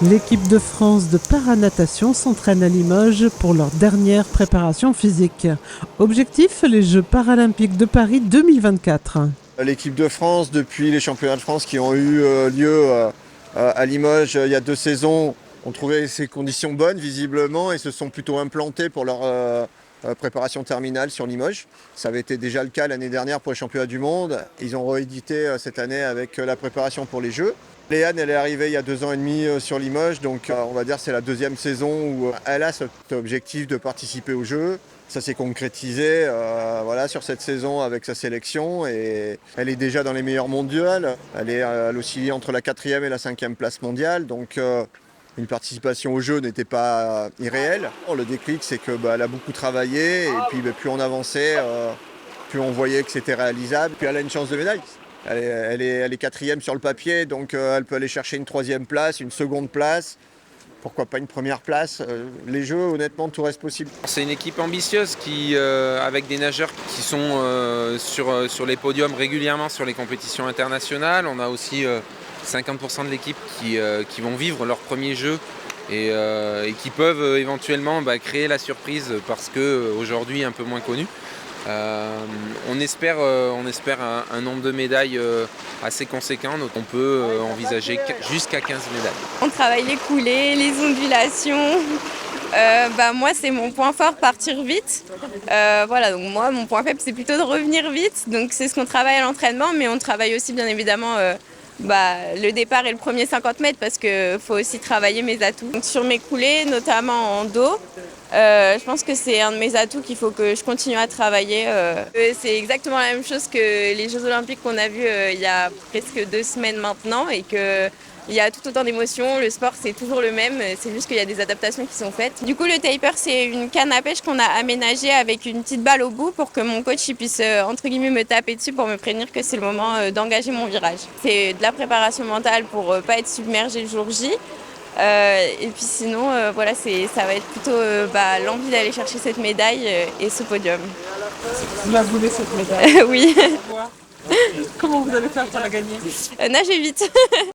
L'équipe de France de paranatation s'entraîne à Limoges pour leur dernière préparation physique. Objectif, les Jeux paralympiques de Paris 2024. L'équipe de France, depuis les championnats de France qui ont eu lieu à Limoges il y a 2 saisons, ont trouvé ces conditions bonnes visiblement et se sont plutôt implantés pour leur préparation terminale sur Limoges. Ça avait été déjà le cas l'année dernière pour les championnats du monde. Ils ont réédité cette année avec la préparation pour les Jeux. Léane, elle est arrivée il y a 2 ans et demi sur Limoges, donc on va dire que c'est la deuxième saison où elle a cet objectif de participer aux Jeux. Ça s'est concrétisé voilà, sur cette saison avec sa sélection et elle est déjà dans les meilleurs mondiales. Elle oscille entre la 4e et la 5e place mondiale, donc une participation aux Jeux n'était pas irréelle. Le déclic, c'est que elle a beaucoup travaillé et puis plus on avançait, plus on voyait que c'était réalisable. Puis elle a une chance de médaille. Elle est 4e sur le papier, donc elle peut aller chercher une 3e place, une seconde place. Pourquoi pas une première place? Les Jeux, honnêtement, tout reste possible. C'est une équipe ambitieuse avec des nageurs qui sont sur les podiums régulièrement sur les compétitions internationales. On a aussi 50% de l'équipe qui vont vivre leurs premiers Jeux et qui peuvent éventuellement créer la surprise parce qu'aujourd'hui un peu moins connus. On espère un nombre de médailles assez conséquent, donc on peut envisager jusqu'à 15 médailles. On travaille les coulées, les ondulations. Moi, c'est mon point fort, partir vite. Voilà, donc moi, mon point faible, c'est plutôt de revenir vite. Donc c'est ce qu'on travaille à l'entraînement, mais on travaille aussi bien évidemment le départ et le premier 50 mètres parce qu'il faut aussi travailler mes atouts. Donc, sur mes coulées, notamment en dos, je pense que c'est un de mes atouts qu'il faut que je continue à travailler. C'est exactement la même chose que les Jeux Olympiques qu'on a vus il y a presque 2 semaines maintenant et qu'il y a tout autant d'émotions. Le sport, c'est toujours le même, c'est juste qu'il y a des adaptations qui sont faites. Du coup, le taper, c'est une canne à pêche qu'on a aménagée avec une petite balle au bout pour que mon coach puisse, entre guillemets, me taper dessus pour me prévenir que c'est le moment d'engager mon virage. C'est de la préparation mentale pour pas être submergé le jour J. Et puis sinon, ça va être plutôt l'envie d'aller chercher cette médaille et ce podium. Vous la voulez cette médaille? Oui, Comment vous allez faire pour la gagner? nager vite.